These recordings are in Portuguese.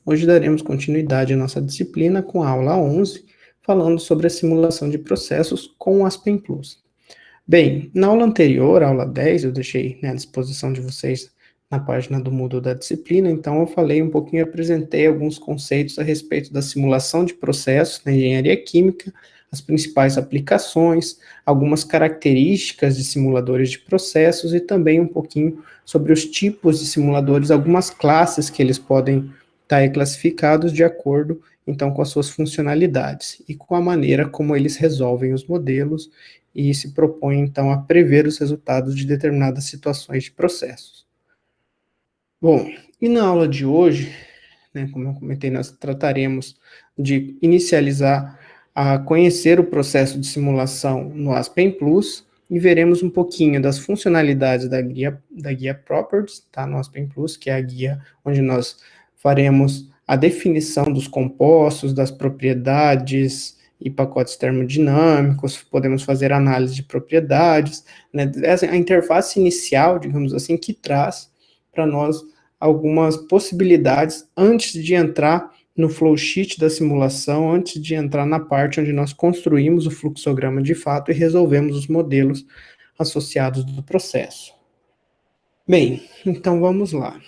Hoje daremos continuidade à nossa disciplina com a aula 11, falando sobre a simulação de processos com o Aspen Plus. Bem, na aula anterior, a aula 10, eu deixei à disposição de vocês na página do Moodle da disciplina, então eu falei um pouquinho, apresentei alguns conceitos a respeito da simulação de processos na engenharia química, as principais aplicações, algumas características de simuladores de processos e também um pouquinho sobre os tipos de simuladores, algumas classes que eles podem estar classificados de acordo, então, com as suas funcionalidades e com a maneira como eles resolvem os modelos e se propõem, então, a prever os resultados de determinadas situações de processos. Bom, e na aula de hoje, como eu comentei, nós trataremos de inicializar a conhecer o processo de simulação no Aspen Plus e veremos um pouquinho das funcionalidades da guia Properties, tá, no Aspen Plus, que é a guia onde nós faremos a definição dos compostos, das propriedades e pacotes termodinâmicos, podemos fazer análise de propriedades, essa é a interface inicial, digamos assim, que traz para nós algumas possibilidades antes de entrar no flowsheet da simulação, antes de entrar na parte onde nós construímos o fluxograma de fato e resolvemos os modelos associados do processo. Bem, então vamos lá.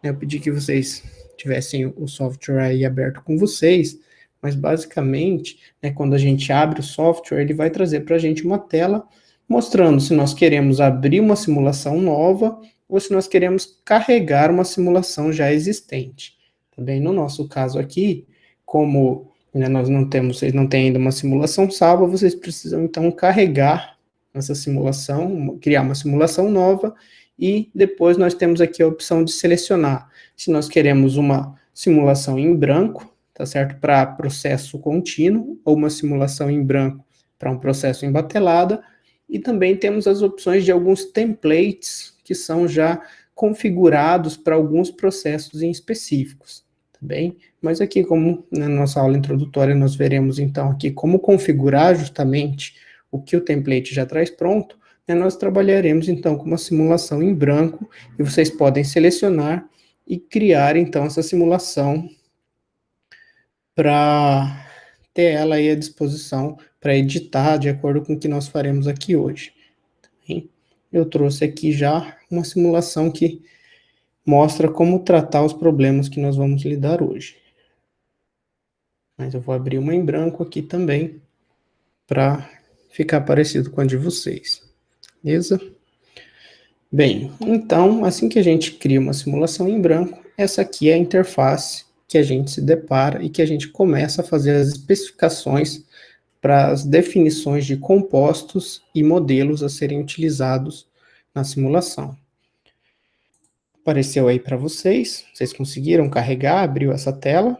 Eu pedi que vocês tivessem o software aí aberto com vocês, mas basicamente, quando a gente abre o software, ele vai trazer para a gente uma tela mostrando se nós queremos abrir uma simulação nova ou se nós queremos carregar uma simulação já existente. Também no nosso caso aqui, como nós não temos, vocês não têm ainda uma simulação salva, vocês precisam então carregar essa simulação, criar uma simulação nova, e depois nós temos aqui a opção de selecionar se nós queremos uma simulação em branco, tá certo? Para processo contínuo, ou uma simulação em branco para um processo em batelada, e também temos as opções de alguns templates que são já configurados para alguns processos em específicos, tá bem? Mas aqui, como na nossa aula introdutória, nós veremos então aqui como configurar justamente o que o template já traz pronto, nós trabalharemos então com uma simulação em branco, e vocês podem selecionar e criar então essa simulação para ter ela aí à disposição para editar de acordo com o que nós faremos aqui hoje. Eu trouxe aqui já uma simulação que mostra como tratar os problemas que nós vamos lidar hoje. Mas eu vou abrir uma em branco aqui também, para ficar parecido com a de vocês. Beleza? Bem, então, assim que a gente cria uma simulação em branco, essa aqui é a interface que a gente se depara e que a gente começa a fazer as especificações para as definições de compostos e modelos a serem utilizados na simulação. Apareceu aí para vocês, vocês conseguiram carregar, abriu essa tela?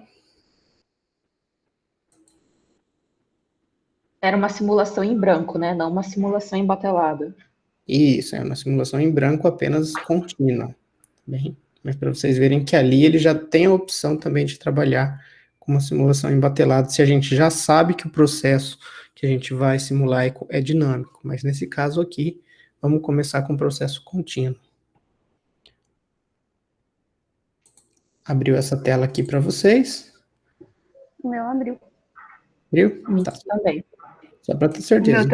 Era uma simulação em branco, né? Não uma simulação embatelada. Isso, é uma simulação em branco apenas contínua. Bem, mas para vocês verem que ali ele já tem a opção também de trabalhar com uma simulação embatelada, se a gente já sabe que o processo que a gente vai simular é dinâmico. Mas nesse caso aqui, vamos começar com o processo contínuo. Abriu essa tela aqui para vocês? O meu abriu. Abriu? Tá. Também. Só para ter certeza.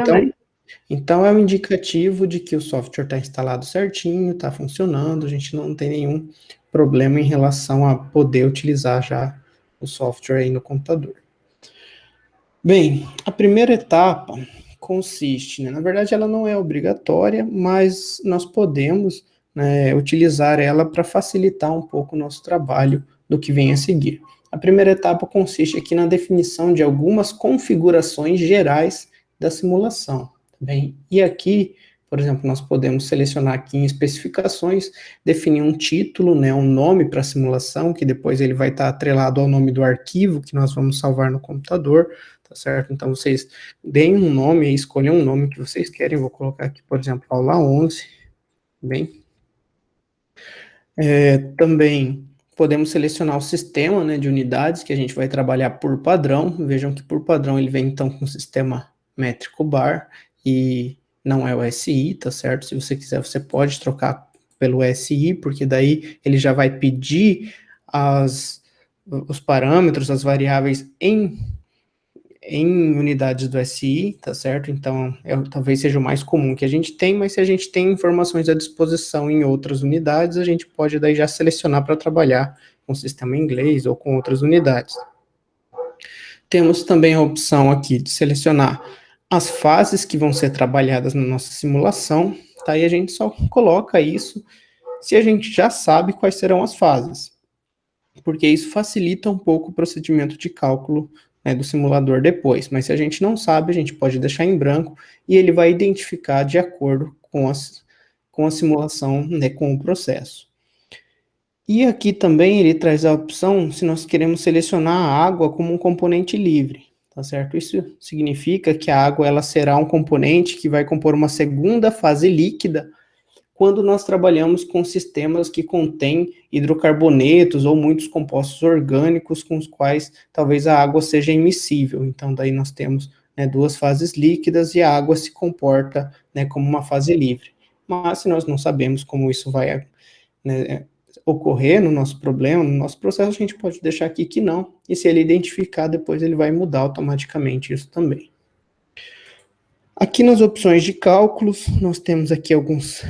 Então, é um indicativo de que o software está instalado certinho, está funcionando, a gente não tem nenhum problema em relação a poder utilizar já o software aí no computador. Bem, a primeira etapa consiste, na verdade ela não é obrigatória, mas nós podemos utilizar ela para facilitar um pouco o nosso trabalho do que vem a seguir. A primeira etapa consiste aqui na definição de algumas configurações gerais da simulação. Bem, e aqui, por exemplo, nós podemos selecionar aqui em especificações, definir um título, um nome para a simulação, que depois ele vai estar atrelado ao nome do arquivo que nós vamos salvar no computador, tá certo? Então, vocês deem um nome e escolham um nome que vocês querem. Vou colocar aqui, por exemplo, aula 11, bem. Também podemos selecionar o sistema de unidades que a gente vai trabalhar por padrão. Vejam que por padrão ele vem então com o sistema métrico bar e não é o SI, tá certo? Se você quiser, você pode trocar pelo SI, porque daí ele já vai pedir as os parâmetros, as variáveis em unidades do SI, tá certo? Então, talvez seja o mais comum que a gente tem, mas se a gente tem informações à disposição em outras unidades, a gente pode daí já selecionar para trabalhar com o sistema inglês ou com outras unidades. Temos também a opção aqui de selecionar as fases que vão ser trabalhadas na nossa simulação, tá? E a gente só coloca isso se a gente já sabe quais serão as fases, porque isso facilita um pouco o procedimento de cálculo, né, do simulador depois. Mas se a gente não sabe, a gente pode deixar em branco e ele vai identificar de acordo com a simulação, né, com o processo. E aqui também ele traz a opção se nós queremos selecionar a água como um componente livre, tá certo? Isso significa que a água ela será um componente que vai compor uma segunda fase líquida quando nós trabalhamos com sistemas que contêm hidrocarbonetos ou muitos compostos orgânicos com os quais talvez a água seja immiscível. Então, daí nós temos, né, duas fases líquidas e a água se comporta, né, como uma fase livre. Mas se nós não sabemos como isso vai, né, ocorrer no nosso problema, no nosso processo, a gente pode deixar aqui que não, e se ele identificar, depois ele vai mudar automaticamente isso também. Aqui nas opções de cálculos, nós temos aqui alguns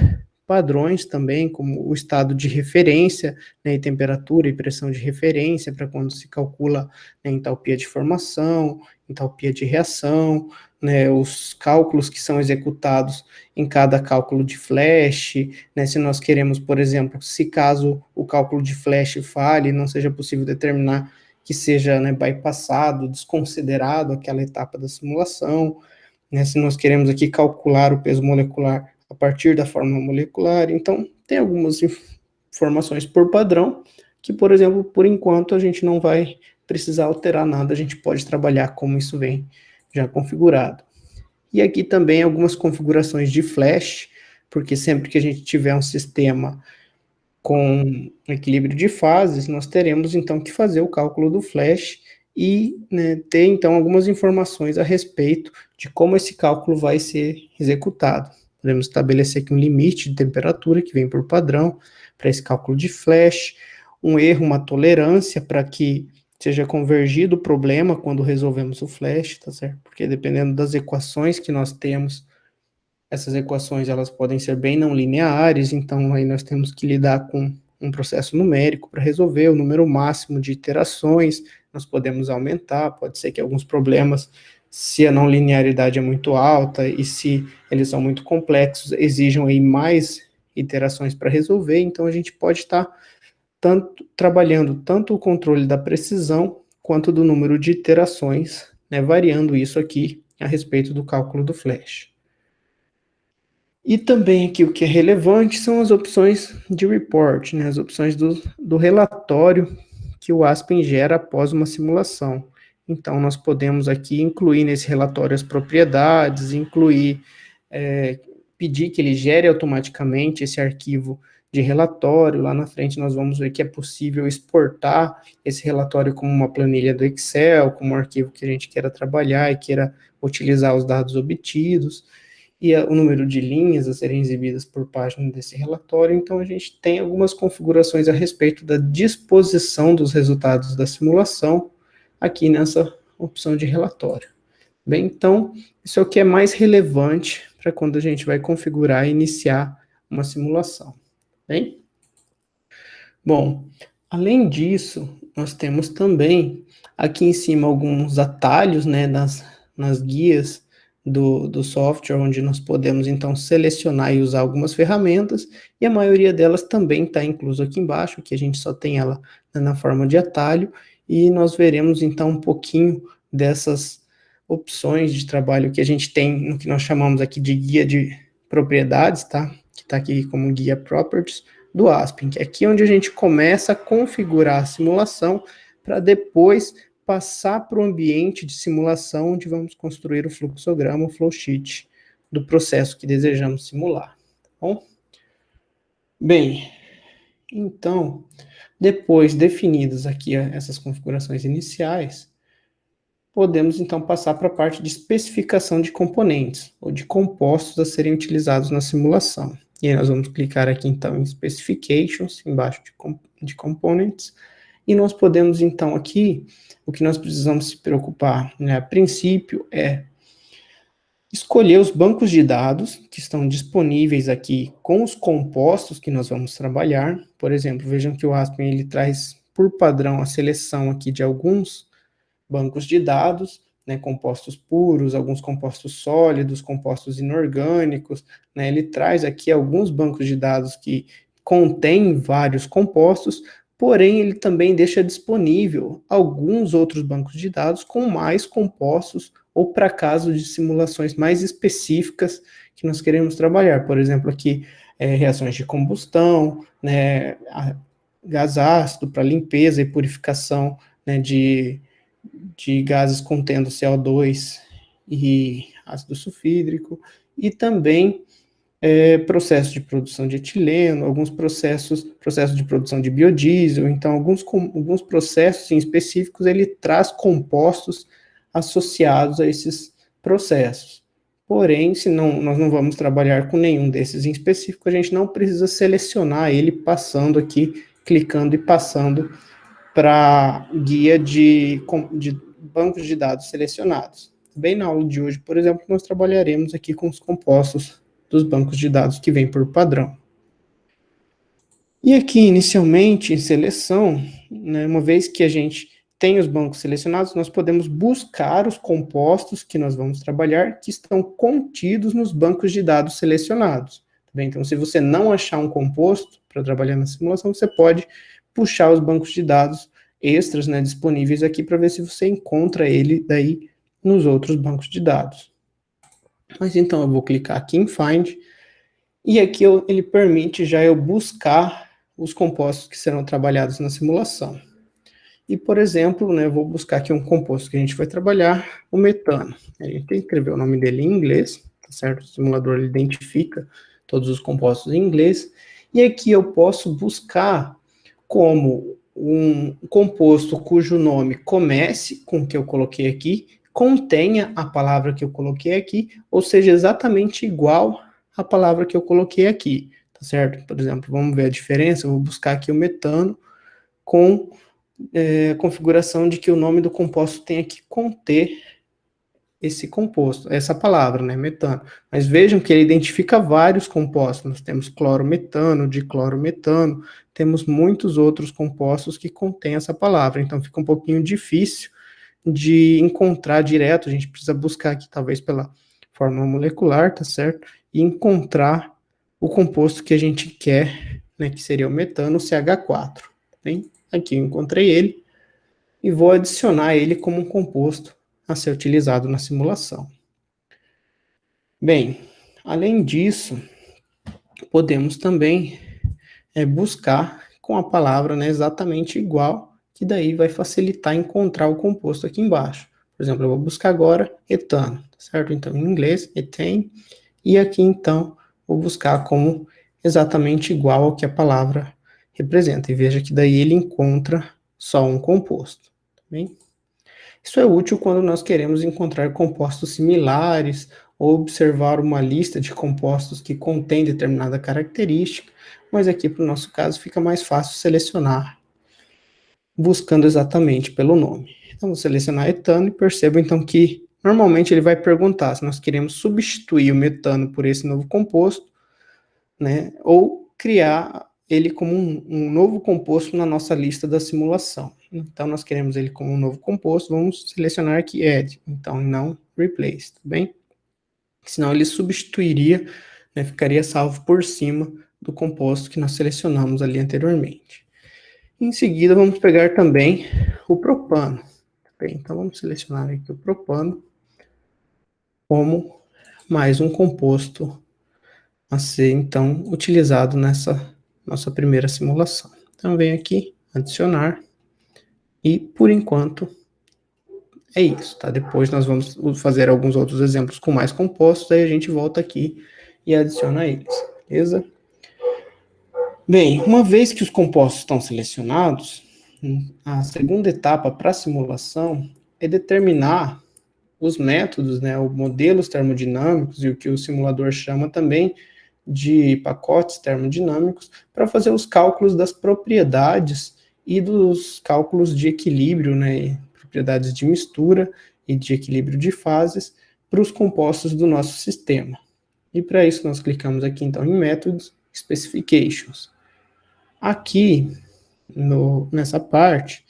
padrões também, como o estado de referência, né, e temperatura e pressão de referência, para quando se calcula, né, entalpia de formação, entalpia de reação, né, os cálculos que são executados em cada cálculo de flash, né, se nós queremos, por exemplo, se caso o cálculo de flash falhe, não seja possível determinar que seja, né, bypassado, desconsiderado aquela etapa da simulação, né, se nós queremos aqui calcular o peso molecular a partir da fórmula molecular. Então, tem algumas informações por padrão, que, por exemplo, por enquanto a gente não vai precisar alterar nada, a gente pode trabalhar como isso vem já configurado. E aqui também algumas configurações de flash, porque sempre que a gente tiver um sistema com equilíbrio de fases, nós teremos então que fazer o cálculo do flash e, né, ter então algumas informações a respeito de como esse cálculo vai ser executado. Podemos estabelecer aqui um limite de temperatura que vem por padrão para esse cálculo de flash, um erro, uma tolerância para que seja convergido o problema quando resolvemos o flash, tá certo? Porque dependendo das equações que nós temos, essas equações elas podem ser bem não lineares, então aí nós temos que lidar com um processo numérico para resolver o número máximo de iterações, nós podemos aumentar, pode ser que alguns problemas, se a não linearidade é muito alta e se eles são muito complexos, exijam aí mais iterações para resolver, então a gente pode estar trabalhando tanto o controle da precisão quanto do número de iterações, né, variando isso aqui a respeito do cálculo do flash. E também aqui o que é relevante são as opções de report, né, as opções do relatório que o Aspen gera após uma simulação. Então, nós podemos aqui incluir nesse relatório as propriedades, pedir que ele gere automaticamente esse arquivo de relatório. Lá na frente nós vamos ver que é possível exportar esse relatório como uma planilha do Excel, como um arquivo que a gente queira trabalhar e queira utilizar os dados obtidos e o número de linhas a serem exibidas por página desse relatório. Então, a gente tem algumas configurações a respeito da disposição dos resultados da simulação aqui nessa opção de relatório. Bem, então, isso é o que é mais relevante para quando a gente vai configurar e iniciar uma simulação. Bem? Bom, além disso, nós temos também aqui em cima alguns atalhos, né, nas guias do software, onde nós podemos então selecionar e usar algumas ferramentas, e a maioria delas também está incluso aqui embaixo, que a gente só tem ela, né, na forma de atalho, e nós veremos então um pouquinho dessas opções de trabalho que a gente tem no que nós chamamos aqui de guia de propriedades, tá? Que está aqui como guia properties do Aspen, que é aqui onde a gente começa a configurar a simulação para depois passar para o ambiente de simulação, onde vamos construir o fluxograma, o flowsheet do processo que desejamos simular. Tá bom? Bem, então, depois definidas aqui essas configurações iniciais, podemos então passar para a parte de especificação de componentes, ou de compostos a serem utilizados na simulação. E aí nós vamos clicar aqui então em Specifications, embaixo de Components, E nós podemos, então, aqui, o que nós precisamos se preocupar, né, a princípio, é escolher os bancos de dados que estão disponíveis aqui com os compostos que nós vamos trabalhar. Por exemplo, vejam que o Aspen ele traz por padrão a seleção aqui de alguns bancos de dados, né, compostos puros, alguns compostos sólidos, compostos inorgânicos, né, ele traz aqui alguns bancos de dados que contêm vários compostos, porém ele também deixa disponível alguns outros bancos de dados com mais compostos ou para caso de simulações mais específicas que nós queremos trabalhar. Por exemplo, aqui reações de combustão, né, gás ácido para limpeza e purificação, né, de gases contendo CO2 e ácido sulfídrico, e também processo de produção de etileno, alguns processos de produção de biodiesel, então alguns processos em específicos ele traz compostos associados a esses processos. Porém, se não, nós não vamos trabalhar com nenhum desses em específico, a gente não precisa selecionar ele passando aqui, clicando e passando para guia de bancos de dados selecionados. Bem na aula de hoje, por exemplo, nós trabalharemos aqui com os compostos dos bancos de dados que vêm por padrão. E aqui, inicialmente, em seleção, né, uma vez que a gente tem os bancos selecionados, nós podemos buscar os compostos que nós vamos trabalhar que estão contidos nos bancos de dados selecionados. Bem, então, se você não achar um composto para trabalhar na simulação, você pode puxar os bancos de dados extras, né, disponíveis aqui para ver se você encontra ele daí nos outros bancos de dados. Mas então eu vou clicar aqui em Find e aqui ele permite já eu buscar os compostos que serão trabalhados na simulação. E, por exemplo, né, eu vou buscar aqui um composto que a gente vai trabalhar, o metano. A gente tem que escrever o nome dele em inglês, tá certo? O simulador ele identifica todos os compostos em inglês. E aqui eu posso buscar como um composto cujo nome comece com o que eu coloquei aqui, contenha a palavra que eu coloquei aqui, ou seja, exatamente igual à palavra que eu coloquei aqui, tá certo? Por exemplo, vamos ver a diferença, eu vou buscar aqui o metano com configuração de que o nome do composto tenha que conter esse composto, essa palavra, né, metano. Mas vejam que ele identifica vários compostos. Nós temos clorometano, diclorometano, temos muitos outros compostos que contêm essa palavra. Então fica um pouquinho difícil de encontrar direto. A gente precisa buscar aqui, talvez pela fórmula molecular, tá certo? E encontrar o composto que a gente quer, né, que seria o metano, o CH4. Bem, aqui eu encontrei ele e vou adicionar ele como um composto a ser utilizado na simulação. Bem, além disso, podemos também buscar com a palavra, né, exatamente igual, que daí vai facilitar encontrar o composto aqui embaixo. Por exemplo, eu vou buscar agora etano, certo? Então, em inglês, ethane, e aqui, então, vou buscar como exatamente igual ao que a palavra representa. E veja que daí ele encontra só um composto. Tá bem? Isso é útil quando nós queremos encontrar compostos similares ou observar uma lista de compostos que contém determinada característica, mas aqui para o nosso caso fica mais fácil selecionar buscando exatamente pelo nome. Então vou selecionar etano e percebo então que normalmente ele vai perguntar se nós queremos substituir o metano por esse novo composto, né, ou criar ele como um novo composto na nossa lista da simulação. Então, nós queremos ele como um novo composto, vamos selecionar aqui add, então não replace, tá bem? Senão ele substituiria, né, ficaria salvo por cima do composto que nós selecionamos ali anteriormente. Em seguida, vamos pegar também o propano. Tá bem? Então, vamos selecionar aqui o propano como mais um composto a ser, então, utilizado nessa nossa primeira simulação. Então, venho aqui, adicionar, e, por enquanto, é isso, tá? Depois nós vamos fazer alguns outros exemplos com mais compostos, aí a gente volta aqui e adiciona eles, beleza? Bem, uma vez que os compostos estão selecionados, a segunda etapa para a simulação é determinar os métodos, né, os modelos termodinâmicos e o que o simulador chama também de pacotes termodinâmicos para fazer os cálculos das propriedades e dos cálculos de equilíbrio, né, propriedades de mistura e de equilíbrio de fases para os compostos do nosso sistema. E para isso nós clicamos aqui então em Methods, Specifications. Aqui, nessa parte,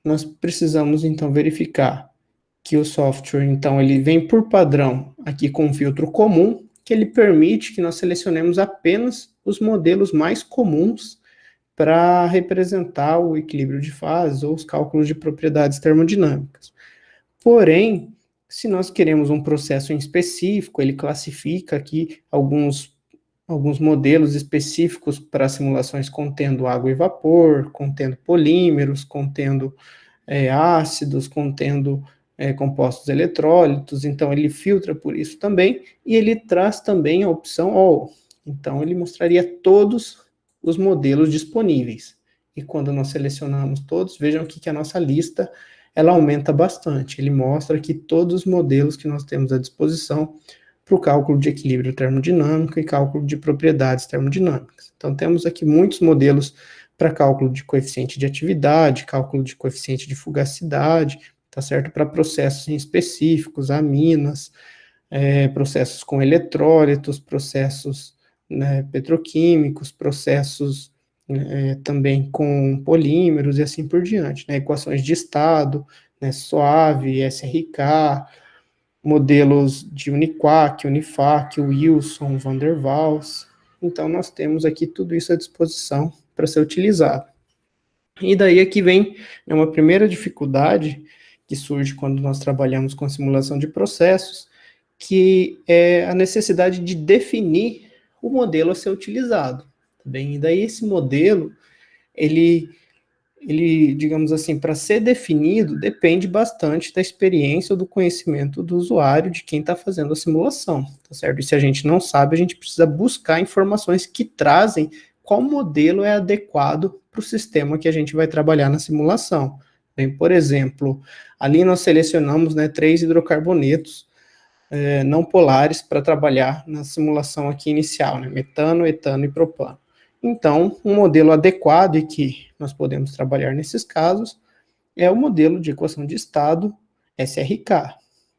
nós precisamos então verificar que o software, então, ele vem por padrão aqui com um filtro comum, que ele permite que nós selecionemos apenas os modelos mais comuns para representar o equilíbrio de fases ou os cálculos de propriedades termodinâmicas. Porém, se nós queremos um processo em específico, ele classifica aqui alguns modelos específicos para simulações contendo água e vapor, contendo polímeros, contendo ácidos, contendo compostos eletrólitos, então ele filtra por isso também, e ele traz também a opção All. Então ele mostraria todos os modelos disponíveis. E quando nós selecionamos todos, vejam que a nossa lista ela aumenta bastante. Ele mostra aqui todos os modelos que nós temos à disposição para o cálculo de equilíbrio termodinâmico e cálculo de propriedades termodinâmicas. Então temos aqui muitos modelos para cálculo de coeficiente de atividade, cálculo de coeficiente de fugacidade, tá certo? Para processos específicos, aminas, processos com eletrólitos, processos, né, petroquímicos, processos também com polímeros e assim por diante, né? Equações de estado, né, SOAV, SRK, modelos de Uniquark, Unifac, Wilson, Van der Waals. Então nós temos aqui tudo isso à disposição para ser utilizado. E daí aqui vem uma primeira dificuldade que surge quando nós trabalhamos com simulação de processos, que é a necessidade de definir o modelo a ser utilizado. Tá bem? E daí esse modelo, ele, digamos assim, para ser definido, depende bastante da experiência ou do conhecimento do usuário, de quem está fazendo a simulação, tá certo? E se a gente não sabe, a gente precisa buscar informações que trazem qual modelo é adequado para o sistema que a gente vai trabalhar na simulação. Bem, por exemplo, ali nós selecionamos, né, 3 hidrocarbonetos não polares para trabalhar na simulação aqui inicial, né, metano, etano e propano. Então, um modelo adequado e que nós podemos trabalhar nesses casos é o modelo de equação de estado SRK, tá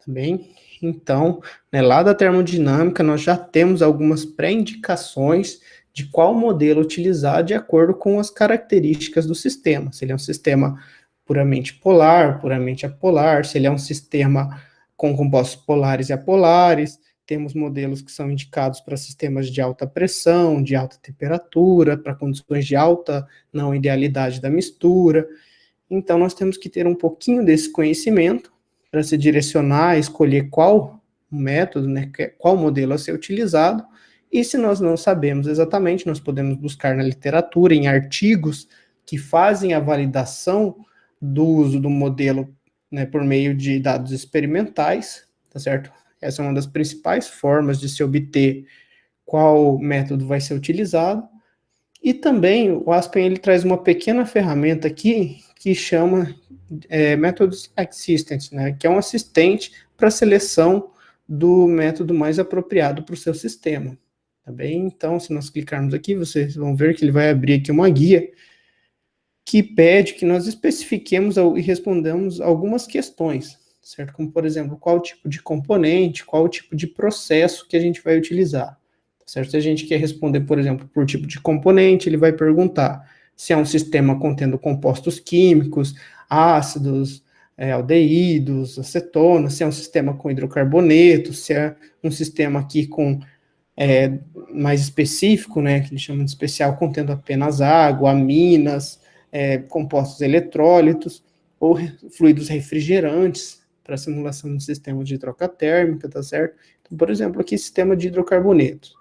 bem? Então, né, lá da termodinâmica, nós já temos algumas pré-indicações de qual modelo utilizar de acordo com as características do sistema. Se ele é um sistema puramente polar, puramente apolar, se ele é um sistema com compostos polares e apolares, temos modelos que são indicados para sistemas de alta pressão, de alta temperatura, para condições de alta não idealidade da mistura. Então, nós temos que ter um pouquinho desse conhecimento para se direcionar, escolher qual método, né, qual modelo a ser utilizado, e se nós não sabemos exatamente, nós podemos buscar na literatura, em artigos que fazem a validação do uso do modelo, né, por meio de dados experimentais, tá certo? Essa é uma das principais formas de se obter qual método vai ser utilizado. E também o Aspen ele traz uma pequena ferramenta aqui que chama Methods Assistant, né, que é um assistente para a seleção do método mais apropriado para o seu sistema. Tá bem? Então, se nós clicarmos aqui, vocês vão ver que ele vai abrir aqui uma guia que pede que nós especifiquemos e respondamos algumas questões, certo? Como, por exemplo, qual tipo de componente, qual tipo de processo que a gente vai utilizar, certo? Se a gente quer responder, por exemplo, por tipo de componente, ele vai perguntar se é um sistema contendo compostos químicos, ácidos, aldeídos, acetonas, se é um sistema com hidrocarbonetos, se é um sistema aqui com mais específico, né, que eles chamam de especial, contendo apenas água, aminas, compostos eletrólitos, ou fluidos refrigerantes, para simulação de sistemas de troca térmica, tá certo? Então, por exemplo, aqui, sistema de hidrocarbonetos.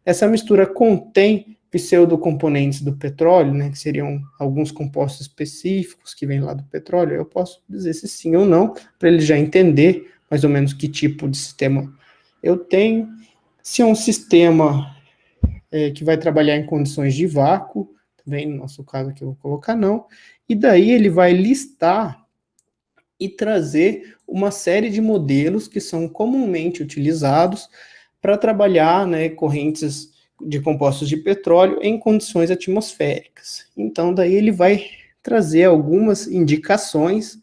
Essa mistura contém pseudocomponentes do petróleo, né, que seriam alguns compostos específicos que vêm lá do petróleo. Eu posso dizer se sim ou não, para ele já entender mais ou menos que tipo de sistema eu tenho. Se é um sistema que vai trabalhar em condições de vácuo, também no nosso caso aqui eu vou colocar não, e daí ele vai listar e trazer uma série de modelos que são comumente utilizados para trabalhar, né, correntes de compostos de petróleo em condições atmosféricas. Então, daí ele vai trazer algumas indicações,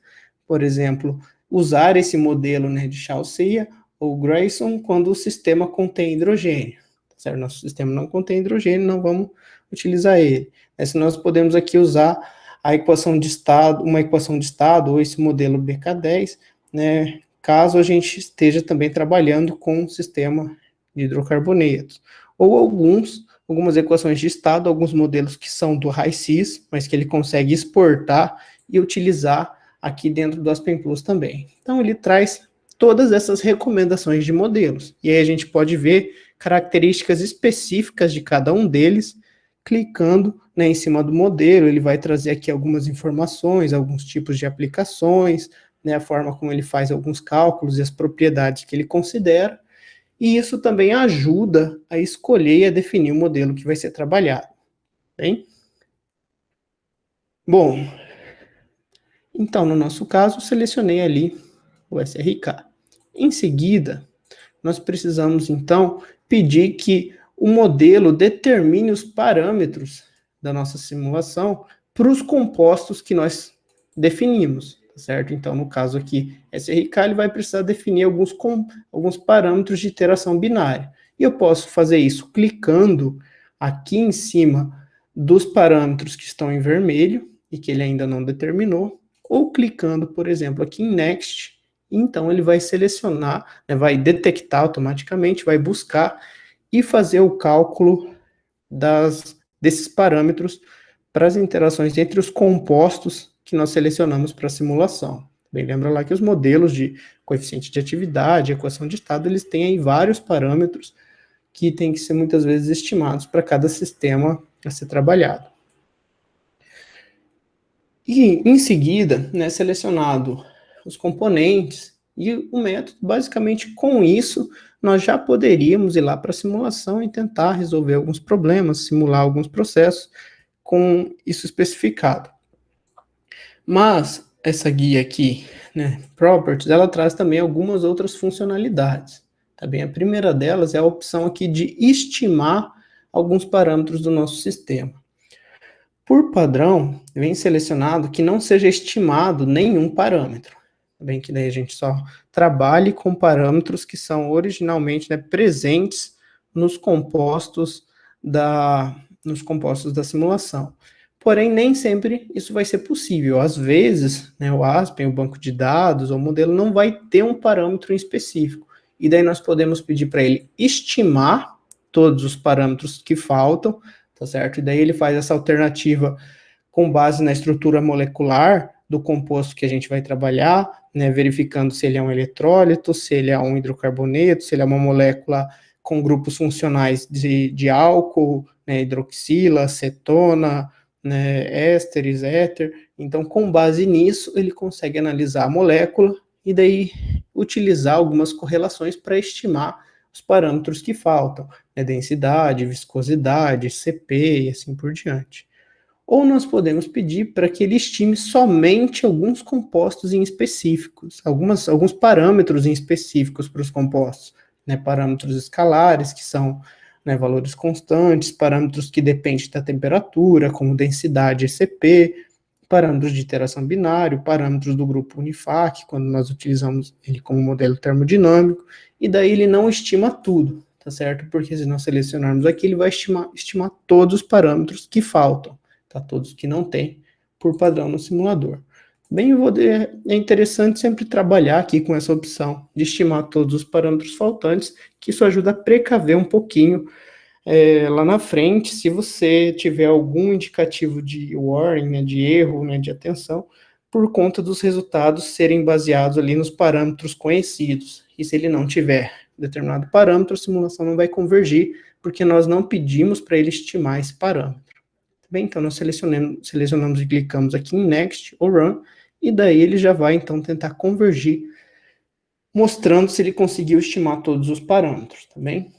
por exemplo, usar esse modelo, né, de Chaucia ou Grayson quando o sistema contém hidrogênio. Certo? Nosso sistema não contém hidrogênio, não vamos utilizar ele. Se nós podemos aqui usar a equação de estado, uma equação de estado, ou esse modelo BK10, né, caso a gente esteja também trabalhando com um sistema de hidrocarbonetos. Ou algumas equações de estado, alguns modelos que são do RAICIS, mas que ele consegue exportar e utilizar aqui dentro do Aspen Plus também. Então ele traz todas essas recomendações de modelos. E aí a gente pode ver características específicas de cada um deles, clicando, né, em cima do modelo. Ele vai trazer aqui algumas informações, alguns tipos de aplicações, né, a forma como ele faz alguns cálculos e as propriedades que ele considera, e isso também ajuda a escolher e a definir o modelo que vai ser trabalhado. Bem? Bom, então, no nosso caso, selecionei ali o SRK. Em seguida, nós precisamos, então, pedir que o modelo determine os parâmetros da nossa simulação para os compostos que nós definimos, certo? Então, no caso aqui, SRK, ele vai precisar definir alguns parâmetros de iteração binária. E eu posso fazer isso clicando aqui em cima dos parâmetros que estão em vermelho e que ele ainda não determinou, ou clicando, por exemplo, aqui em Next. Então, ele vai selecionar, né, vai detectar automaticamente, vai buscar e fazer o cálculo desses parâmetros para as interações entre os compostos que nós selecionamos para a simulação. Bem, lembra lá que os modelos de coeficiente de atividade, equação de estado, eles têm aí vários parâmetros que têm que ser muitas vezes estimados para cada sistema a ser trabalhado. E, em seguida, né, selecionado os componentes e o método, basicamente com isso, nós já poderíamos ir lá para a simulação e tentar resolver alguns problemas, simular alguns processos com isso especificado. Mas essa guia aqui, né, Properties, ela traz também algumas outras funcionalidades. Tá bem? A primeira delas é a opção aqui de estimar alguns parâmetros do nosso sistema. Por padrão, vem selecionado que não seja estimado nenhum parâmetro. Bem que daí a gente só trabalhe com parâmetros que são originalmente, né, presentes nos compostos da simulação. Porém, nem sempre isso vai ser possível. Às vezes, né, o Aspen, o banco de dados, ou o modelo não vai ter um parâmetro em específico. E daí nós podemos pedir para ele estimar todos os parâmetros que faltam, tá certo? E daí ele faz essa alternativa com base na estrutura molecular do composto que a gente vai trabalhar, né, verificando se ele é um eletrólito, se ele é um hidrocarboneto, se ele é uma molécula com grupos funcionais de álcool, né, hidroxila, cetona, né, ésteres, éter. Então, com base nisso, ele consegue analisar a molécula e daí utilizar algumas correlações para estimar os parâmetros que faltam, né, densidade, viscosidade, CP e assim por diante. Ou nós podemos pedir para que ele estime somente alguns compostos em específicos, alguns parâmetros em específicos para os compostos, né, parâmetros escalares, que são, né, valores constantes, parâmetros que dependem da temperatura, como densidade e CP, parâmetros de interação binário, parâmetros do grupo Unifac, quando nós utilizamos ele como modelo termodinâmico, e daí ele não estima tudo, tá certo? Porque se nós selecionarmos aqui, ele vai estimar todos os parâmetros que faltam, tá? Todos que não tem, por padrão no simulador. Bem, é interessante sempre trabalhar aqui com essa opção de estimar todos os parâmetros faltantes, que isso ajuda a precaver um pouquinho lá na frente, se você tiver algum indicativo de warning, né, de erro, né, de atenção, por conta dos resultados serem baseados ali nos parâmetros conhecidos. E se ele não tiver determinado parâmetro, a simulação não vai convergir, porque nós não pedimos para ele estimar esse parâmetro. Bem, então nós selecionamos e clicamos aqui em Next ou Run, e daí ele já vai então tentar convergir, mostrando se ele conseguiu estimar todos os parâmetros, tá bem?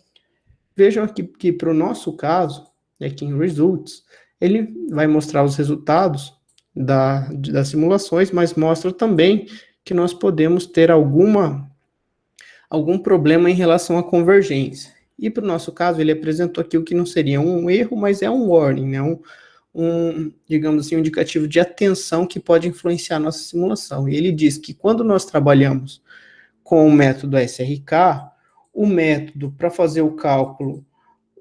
Vejam aqui que para o nosso caso, aqui em Results, ele vai mostrar os resultados das simulações, mas mostra também que nós podemos ter algum problema em relação à convergência. E para o nosso caso, ele apresentou aqui o que não seria um erro, mas é um warning, né? digamos assim, um indicativo de atenção que pode influenciar a nossa simulação. E ele diz que quando nós trabalhamos com o método SRK, o método para fazer o cálculo,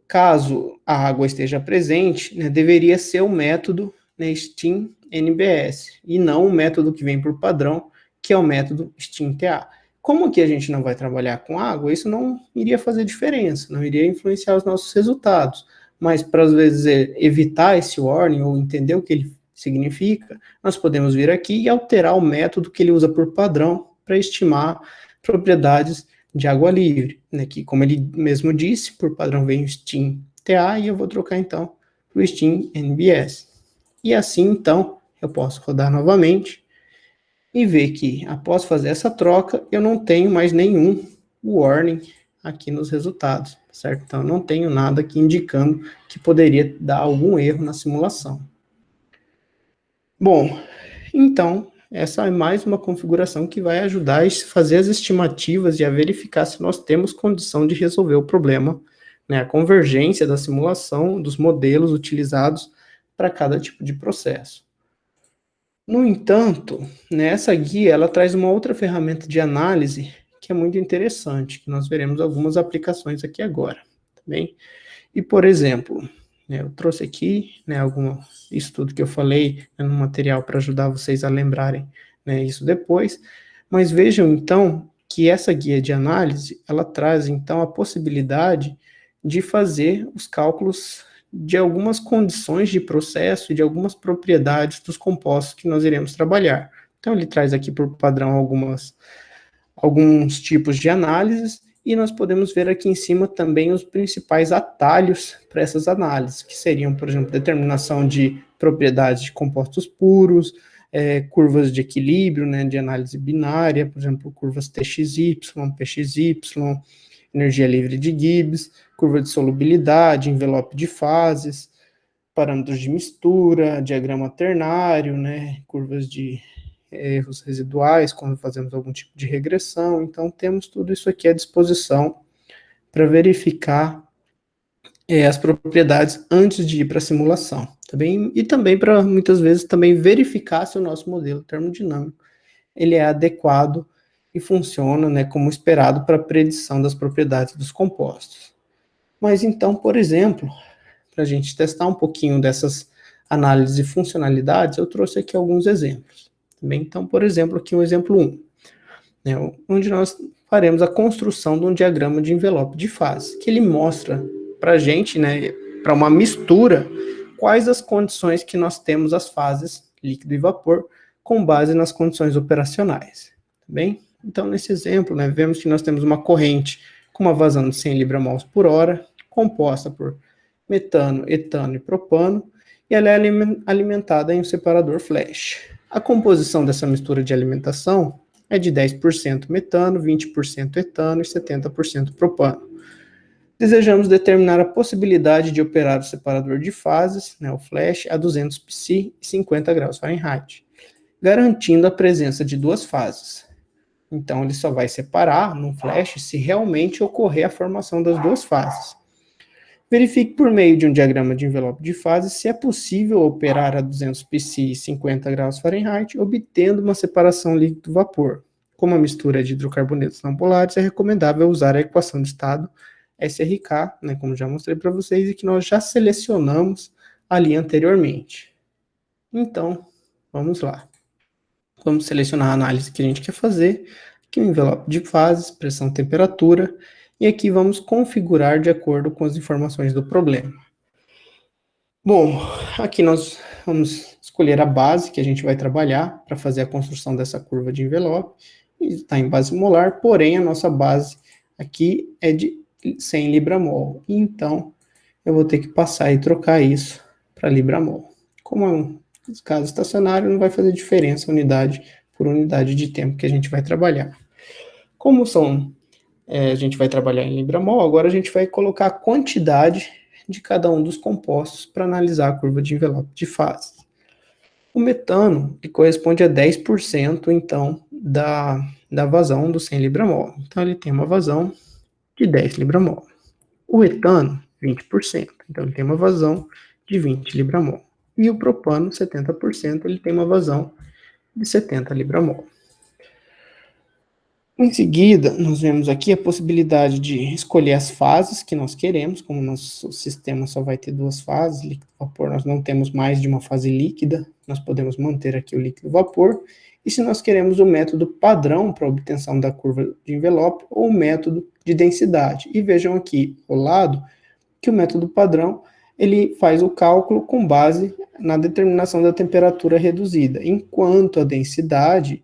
caso a água esteja presente, né, deveria ser o método, né, STEAM-NBS, e não o método que vem por padrão, que é o método STEAM-TA. Como aqui a gente não vai trabalhar com água, isso não iria fazer diferença, não iria influenciar os nossos resultados. Mas para, às vezes, evitar esse warning ou entender o que ele significa, nós podemos vir aqui e alterar o método que ele usa por padrão para estimar propriedades de água livre, né, que, como ele mesmo disse, por padrão vem o STEAM-TA e eu vou trocar, então, para o STEAM-NBS. E assim, então, eu posso rodar novamente e ver que, após fazer essa troca, eu não tenho mais nenhum warning aqui nos resultados, certo? Então, eu não tenho nada aqui indicando que poderia dar algum erro na simulação. Bom, então, essa é mais uma configuração que vai ajudar a fazer as estimativas e a verificar se nós temos condição de resolver o problema, né, a convergência da simulação dos modelos utilizados para cada tipo de processo. No entanto, nessa guia ela traz uma outra ferramenta de análise que é muito interessante, que nós veremos algumas aplicações aqui agora, tá bem? E, por exemplo, né, eu trouxe aqui, né, algum estudo que eu falei, né, no material para ajudar vocês a lembrarem, né, isso depois, mas vejam então que essa guia de análise, ela traz então a possibilidade de fazer os cálculos de algumas condições de processo e de algumas propriedades dos compostos que nós iremos trabalhar. Então ele traz aqui por padrão alguns tipos de análises, e nós podemos ver aqui em cima também os principais atalhos para essas análises, que seriam, por exemplo, determinação de propriedades de compostos puros, curvas de equilíbrio, né, de análise binária, por exemplo, curvas TXY, PXY, energia livre de Gibbs, curva de solubilidade, envelope de fases, parâmetros de mistura, diagrama ternário, né, curvas de erros residuais, quando fazemos algum tipo de regressão. Então, temos tudo isso aqui à disposição para verificar as propriedades antes de ir para a simulação. Tá bem? E também para, muitas vezes, também verificar se o nosso modelo termodinâmico ele é adequado e funciona, né, como esperado para a predição das propriedades dos compostos. Mas então, por exemplo, para a gente testar um pouquinho dessas análises e funcionalidades, eu trouxe aqui alguns exemplos. Bem, então, por exemplo, aqui o exemplo 1, né, onde nós faremos a construção de um diagrama de envelope de fase, que ele mostra para a gente, né, para uma mistura, quais as condições que nós temos as fases líquido e vapor, com base nas condições operacionais. Tá bem? Então, nesse exemplo, né, vemos que nós temos uma corrente com uma vazão de 100 libra-mols por hora, composta por metano, etano e propano, e ela é alimentada em um separador flash. A composição dessa mistura de alimentação é de 10% metano, 20% etano e 70% propano. Desejamos determinar a possibilidade de operar o separador de fases, né, o flash, a 200 psi e 50 graus Fahrenheit, garantindo a presença de duas fases. Então, ele só vai separar no flash se realmente ocorrer a formação das duas fases. Verifique por meio de um diagrama de envelope de fases se é possível operar a 200 psi e 50 graus Fahrenheit, obtendo uma separação líquido-vapor. Como a mistura de hidrocarbonetos não polares, é recomendável usar a equação de estado SRK, né, como já mostrei para vocês, e que nós já selecionamos ali anteriormente. Então, vamos lá. Vamos selecionar a análise que a gente quer fazer, aqui o envelope de fases, pressão, temperatura, e aqui vamos configurar de acordo com as informações do problema. Bom, aqui nós vamos escolher a base que a gente vai trabalhar para fazer a construção dessa curva de envelope, e está em base molar, porém a nossa base aqui é de 100 libra-mol, então eu vou ter que passar e trocar isso para libra-mol. Como é um caso estacionário, não vai fazer diferença unidade por unidade de tempo que a gente vai trabalhar. Como a gente vai trabalhar em libra-mol, agora a gente vai colocar a quantidade de cada um dos compostos para analisar a curva de envelope de fase. O metano ele corresponde a 10%, então, da vazão do 100 libra-mol. Então, ele tem uma vazão de 10 libra-mol. O etano, 20%. Então, ele tem uma vazão de 20 libra-mol. e o propano, 70%, ele tem uma vazão de 70 libra-mol. Em seguida, nós vemos aqui a possibilidade de escolher as fases que nós queremos, como nosso sistema só vai ter duas fases, líquido-vapor, nós não temos mais de uma fase líquida, nós podemos manter aqui o líquido-vapor, e se nós queremos o método padrão para obtenção da curva de envelope, ou o método de densidade. E vejam aqui ao lado que o método padrão, ele faz o cálculo com base na determinação da temperatura reduzida, enquanto a densidade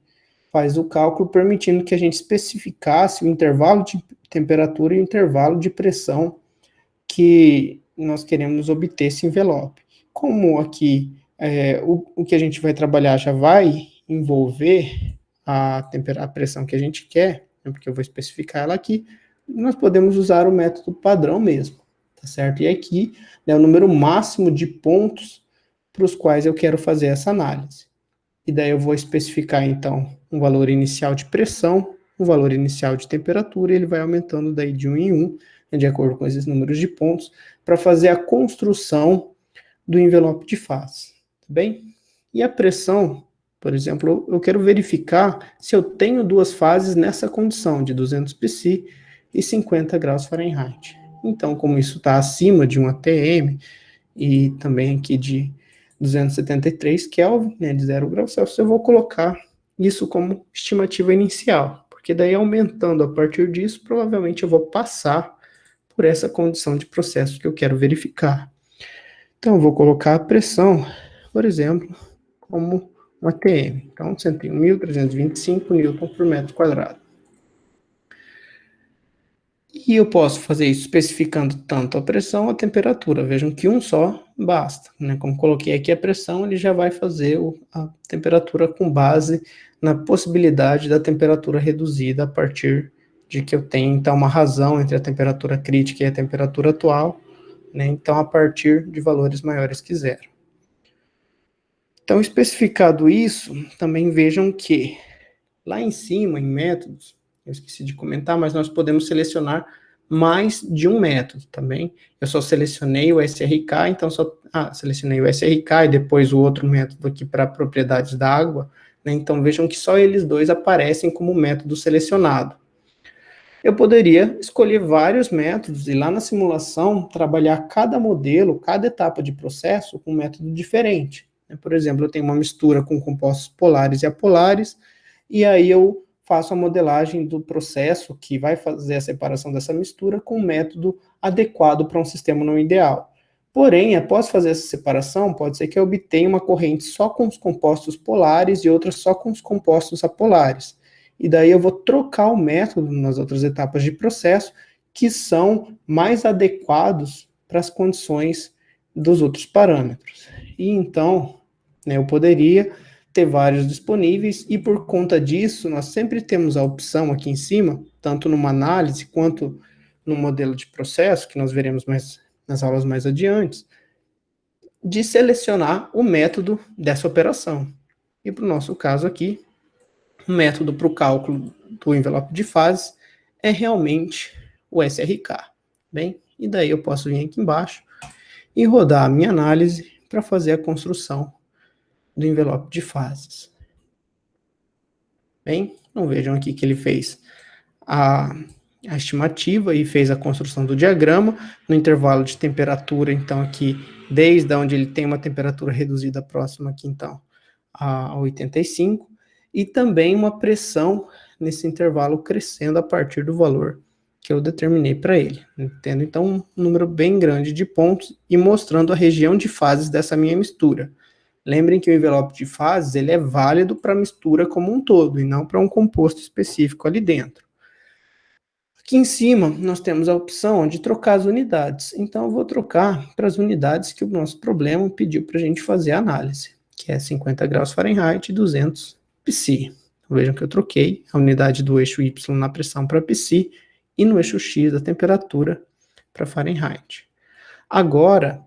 faz o cálculo permitindo que a gente especificasse o intervalo de temperatura e o intervalo de pressão que nós queremos obter esse envelope. Como aqui o que a gente vai trabalhar já vai envolver a pressão que a gente quer, né, porque eu vou especificar ela aqui, nós podemos usar o método padrão mesmo, tá certo? E aqui é o número máximo de pontos para os quais eu quero fazer essa análise. E daí eu vou especificar, então, um valor inicial de pressão, um valor inicial de temperatura, e ele vai aumentando daí de 1 em 1, né, de acordo com esses números de pontos, para fazer a construção do envelope de fase, tá bem? E a pressão, por exemplo, eu quero verificar se eu tenho duas fases nessa condição de 200 psi e 50 graus Fahrenheit. Então, como isso está acima de 1 atm, e também aqui de 273 Kelvin, né, de 0 graus Celsius, eu vou colocar isso como estimativa inicial, porque daí aumentando a partir disso, provavelmente eu vou passar por essa condição de processo que eu quero verificar. Então, eu vou colocar a pressão, por exemplo, como um ATM. Então, 101.325 newton por metro quadrado. E eu posso fazer isso especificando tanto a pressão ou a temperatura. Vejam que um só basta, né? Como coloquei aqui a pressão, ele já vai fazer a temperatura com base na possibilidade da temperatura reduzida a partir de que eu tenho, então, uma razão entre a temperatura crítica e a temperatura atual, né? Então, a partir de valores maiores que zero. Então, especificado isso, também vejam que lá em cima, em métodos, eu esqueci de comentar, mas nós podemos selecionar mais de um método também. Eu só selecionei o SRK, então selecionei o SRK e depois o outro método aqui para propriedades da água, né? Então vejam que só eles dois aparecem como método selecionado. Eu poderia escolher vários métodos e lá na simulação trabalhar cada modelo, cada etapa de processo com um método diferente. Por exemplo, eu tenho uma mistura com compostos polares e apolares, e aí eu faço a modelagem do processo que vai fazer a separação dessa mistura com um método adequado para um sistema não ideal. Porém, após fazer essa separação, pode ser que eu obtenha uma corrente só com os compostos polares e outra só com os compostos apolares. E daí eu vou trocar o método nas outras etapas de processo que são mais adequados para as condições dos outros parâmetros. E então, né, eu poderia ter vários disponíveis, e por conta disso, nós sempre temos a opção aqui em cima, tanto numa análise quanto no modelo de processo, que nós veremos mais nas aulas mais adiante, de selecionar o método dessa operação. E para o nosso caso aqui, o método para o cálculo do envelope de fase é realmente o SRK. Bem, e daí eu posso vir aqui embaixo e rodar a minha análise para fazer a construção do envelope de fases. Bem, então vejam aqui que ele fez a estimativa e fez a construção do diagrama no intervalo de temperatura, então aqui, desde onde ele tem uma temperatura reduzida próxima aqui, então, a 85, e também uma pressão nesse intervalo crescendo a partir do valor que eu determinei para ele, tendo então um número bem grande de pontos e mostrando a região de fases dessa minha mistura. Lembrem que o envelope de fases ele é válido para a mistura como um todo e não para um composto específico ali dentro. Aqui em cima nós temos a opção de trocar as unidades, então eu vou trocar para as unidades que o nosso problema pediu para a gente fazer a análise, que é 50 graus Fahrenheit e 200 psi. Vejam que eu troquei a unidade do eixo Y na pressão para psi e no eixo X da temperatura para Fahrenheit. Agora,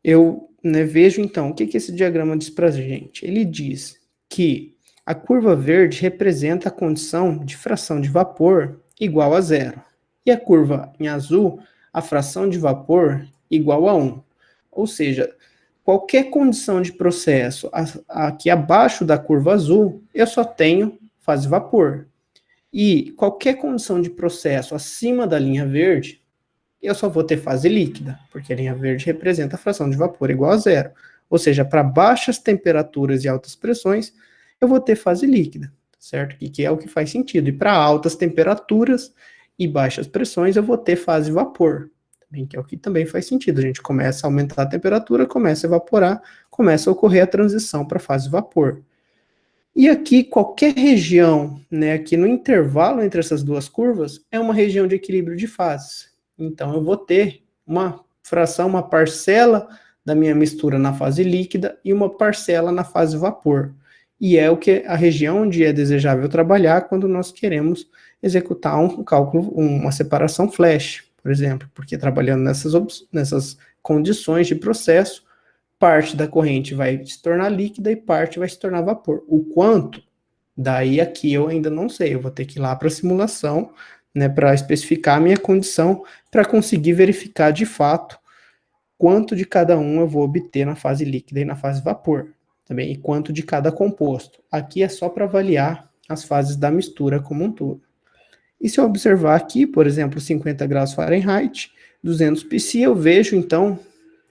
eu vejo então, o que esse diagrama diz para a gente? Ele diz que a curva verde representa a condição de fração de vapor igual a zero. E a curva em azul, a fração de vapor igual a 1. Ou seja, qualquer condição de processo aqui abaixo da curva azul, eu só tenho fase vapor. E qualquer condição de processo acima da linha verde, eu só vou ter fase líquida, porque a linha verde representa a fração de vapor igual a zero. Ou seja, para baixas temperaturas e altas pressões, eu vou ter fase líquida, certo? Que é o que faz sentido. E para altas temperaturas e baixas pressões, eu vou ter fase vapor, que é o que também faz sentido. A gente começa a aumentar a temperatura, começa a evaporar, começa a ocorrer a transição para a fase vapor. E aqui, qualquer região, né, aqui no intervalo entre essas duas curvas, é uma região de equilíbrio de fases. Então, eu vou ter uma fração, uma parcela da minha mistura na fase líquida e uma parcela na fase vapor. E é o que a região onde é desejável trabalhar quando nós queremos executar um cálculo, uma separação flash, por exemplo, porque trabalhando nessas condições de processo, parte da corrente vai se tornar líquida e parte vai se tornar vapor. O quanto, daí aqui eu ainda não sei, eu vou ter que ir lá para a simulação, né, para especificar a minha condição, para conseguir verificar de fato quanto de cada um eu vou obter na fase líquida e na fase vapor, também, e quanto de cada composto. Aqui é só para avaliar as fases da mistura como um todo. E se eu observar aqui, por exemplo, 50 graus Fahrenheit, 200 psi, eu vejo então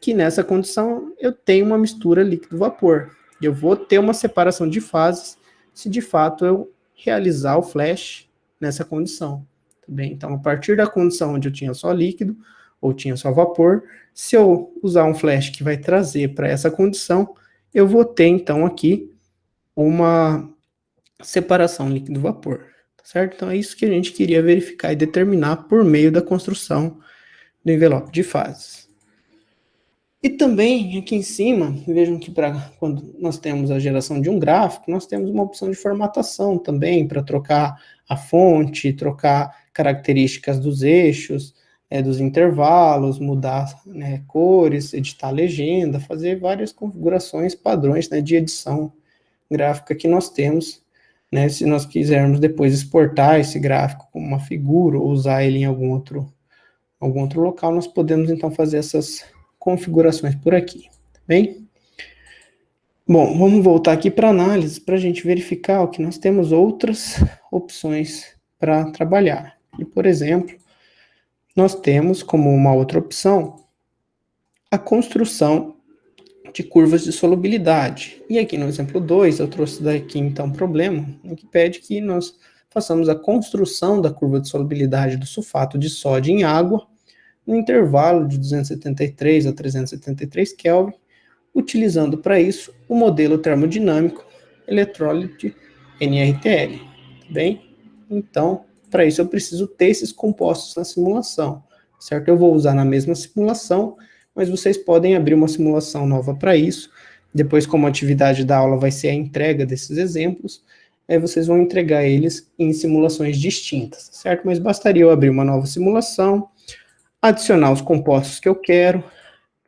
que nessa condição eu tenho uma mistura líquido-vapor. Eu vou ter uma separação de fases se de fato eu realizar o flash nessa condição. Tá bem? Então, a partir da condição onde eu tinha só líquido ou tinha só vapor, se eu usar um flash que vai trazer para essa condição, eu vou ter então aqui uma separação líquido-vapor. Tá certo? Então, é isso que a gente queria verificar e determinar por meio da construção do envelope de fases. E também, aqui em cima, vejam que quando nós temos a geração de um gráfico, nós temos uma opção de formatação também, para trocar a fonte, trocar características dos eixos, dos intervalos, mudar, né, cores, editar legenda, fazer várias configurações padrões, né, de edição gráfica que nós temos, né, se nós quisermos depois exportar esse gráfico como uma figura ou usar ele em algum outro local, nós podemos então fazer essas configurações por aqui, tá bem? Bom, vamos voltar aqui para a análise para a gente verificar o que nós temos outras opções para trabalhar. E, por exemplo, nós temos como uma outra opção a construção de curvas de solubilidade. E aqui no exemplo 2, eu trouxe daqui então um problema que pede que nós façamos a construção da curva de solubilidade do sulfato de sódio em água no intervalo de 273 a 373 Kelvin, utilizando para isso o modelo termodinâmico eletrólise NRTL. Tá bem? Então, para isso eu preciso ter esses compostos na simulação, certo? Eu vou usar na mesma simulação, mas vocês podem abrir uma simulação nova para isso. Depois, como a atividade da aula vai ser a entrega desses exemplos, vocês vão entregar eles em simulações distintas, certo? Mas bastaria eu abrir uma nova simulação, adicionar os compostos que eu quero,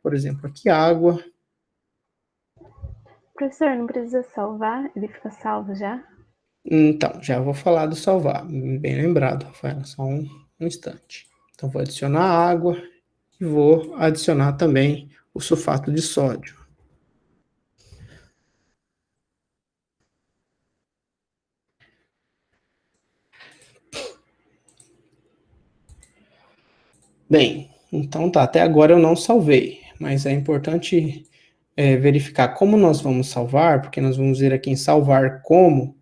por exemplo, aqui água. Professor, não precisa salvar? Ele fica salvo já? Então, já vou falar do salvar. Bem lembrado, Rafael, só um instante. Então, vou adicionar água e vou adicionar também o sulfato de sódio. Bem, então tá, até agora eu não salvei, mas é importante verificar como nós vamos salvar, porque nós vamos vir aqui em salvar como,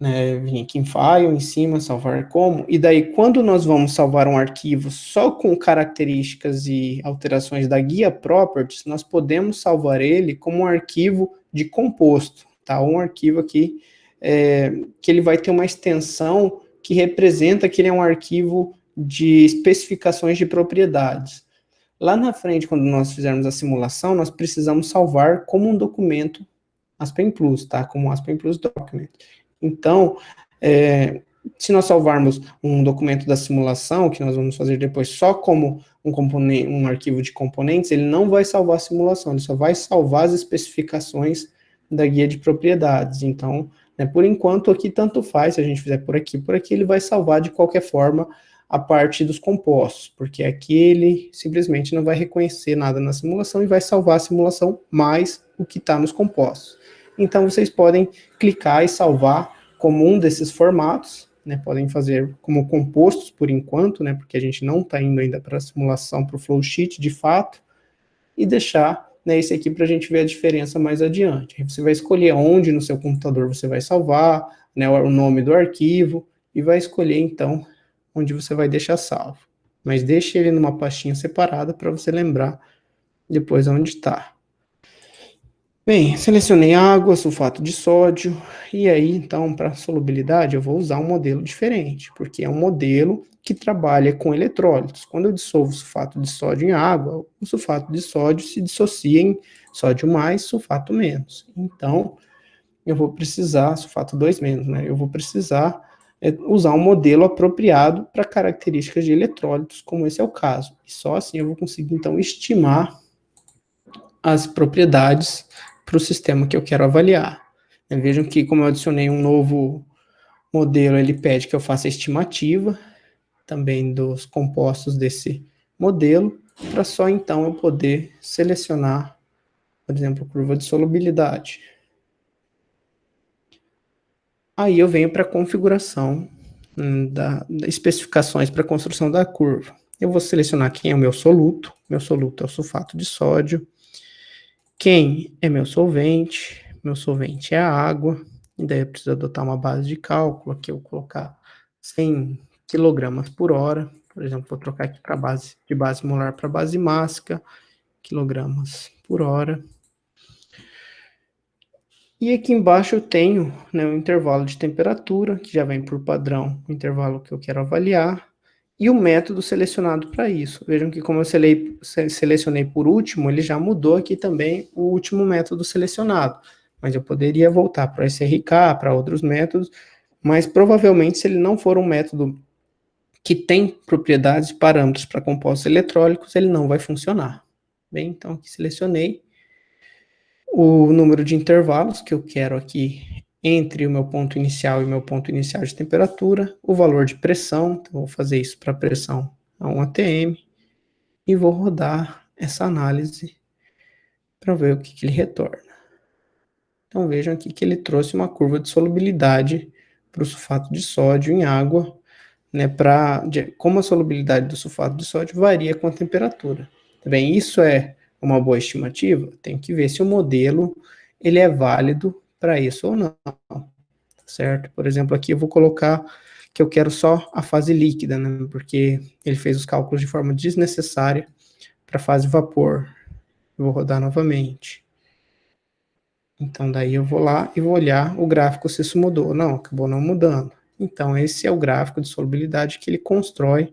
né, vim aqui em File, em cima, salvar como, e daí quando nós vamos salvar um arquivo só com características e alterações da guia Properties, nós podemos salvar ele como um arquivo de composto, tá? Um arquivo aqui que ele vai ter uma extensão que representa que ele é um arquivo de especificações de propriedades. Lá na frente, quando nós fizermos a simulação, nós precisamos salvar como um documento Aspen Plus, tá? Como um Aspen Plus Document. Então, se nós salvarmos um documento da simulação, que nós vamos fazer depois só como um arquivo de componentes, ele não vai salvar a simulação, ele só vai salvar as especificações da guia de propriedades. Então, por enquanto, aqui tanto faz, se a gente fizer por aqui, ele vai salvar de qualquer forma a parte dos compostos, porque aqui ele simplesmente não vai reconhecer nada na simulação e vai salvar a simulação mais o que está nos compostos. Então, vocês podem clicar e salvar como um desses formatos, né, podem fazer como compostos por enquanto, né, porque a gente não está indo ainda para a simulação, para o flowsheet de fato, e deixar, né, esse aqui para a gente ver a diferença mais adiante. Aí você vai escolher onde no seu computador você vai salvar, né, o nome do arquivo, e vai escolher então onde você vai deixar salvo. Mas deixe ele numa pastinha separada para você lembrar depois onde está. Bem, selecionei água, sulfato de sódio, e aí, então, para solubilidade, eu vou usar um modelo diferente, porque é um modelo que trabalha com eletrólitos. Quando eu dissolvo sulfato de sódio em água, o sulfato de sódio se dissocia em sódio mais, sulfato menos. Então, eu vou precisar, sulfato 2 menos, né? Eu vou precisar usar um modelo apropriado para características de eletrólitos, como esse é o caso. E só assim eu vou conseguir, então, estimar as propriedades para o sistema que eu quero avaliar. Vejam que, como eu adicionei um novo modelo, ele pede que eu faça a estimativa também dos compostos desse modelo, para só então eu poder selecionar, por exemplo, curva de solubilidade. Aí eu venho para a configuração das especificações para a construção da curva. Eu vou selecionar quem é o meu soluto é o sulfato de sódio, quem é meu solvente é a água, e daí eu preciso adotar uma base de cálculo, aqui eu vou colocar 100 kg por hora, por exemplo, vou trocar aqui para base, de base molar para base mássica, quilogramas por hora. E aqui embaixo eu tenho, né, o intervalo de temperatura, que já vem por padrão o intervalo que eu quero avaliar, e o método selecionado para isso. Vejam que como eu selecionei por último, ele já mudou aqui também o último método selecionado. Mas eu poderia voltar para o SRK, para outros métodos, mas provavelmente se ele não for um método que tem propriedades e parâmetros para compostos eletrólicos, ele não vai funcionar. Bem, então aqui selecionei o número de intervalos que eu quero aqui entre o meu ponto inicial e o meu ponto inicial de temperatura, o valor de pressão, então vou fazer isso para pressão a 1 atm, e vou rodar essa análise para ver o que ele retorna. Então vejam aqui que ele trouxe uma curva de solubilidade para o sulfato de sódio em água, né, como a solubilidade do sulfato de sódio varia com a temperatura. Bem, isso é uma boa estimativa? Tem que ver se o modelo ele é válido para isso ou não, certo? Por exemplo, aqui eu vou colocar que eu quero só a fase líquida, né, porque ele fez os cálculos de forma desnecessária para a fase vapor. Eu vou rodar novamente. Então, daí eu vou lá e vou olhar o gráfico se isso mudou. Não, acabou não mudando. Então, esse é o gráfico de solubilidade que ele constrói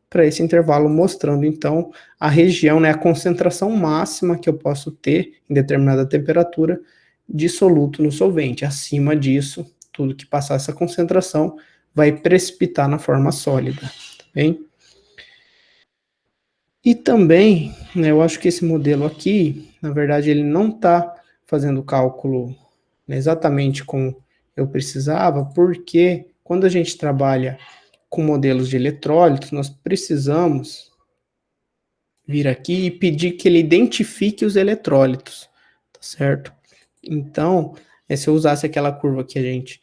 para esse intervalo, mostrando, então, a região, né, a concentração máxima que eu posso ter em determinada temperatura de soluto no solvente. Acima disso, tudo que passar essa concentração vai precipitar na forma sólida, tá bem? E também, né, eu acho que esse modelo aqui, na verdade, ele não está fazendo o cálculo, né, exatamente como eu precisava, porque quando a gente trabalha com modelos de eletrólitos, nós precisamos vir aqui e pedir que ele identifique os eletrólitos, tá certo? Então, se eu usasse aquela curva que a gente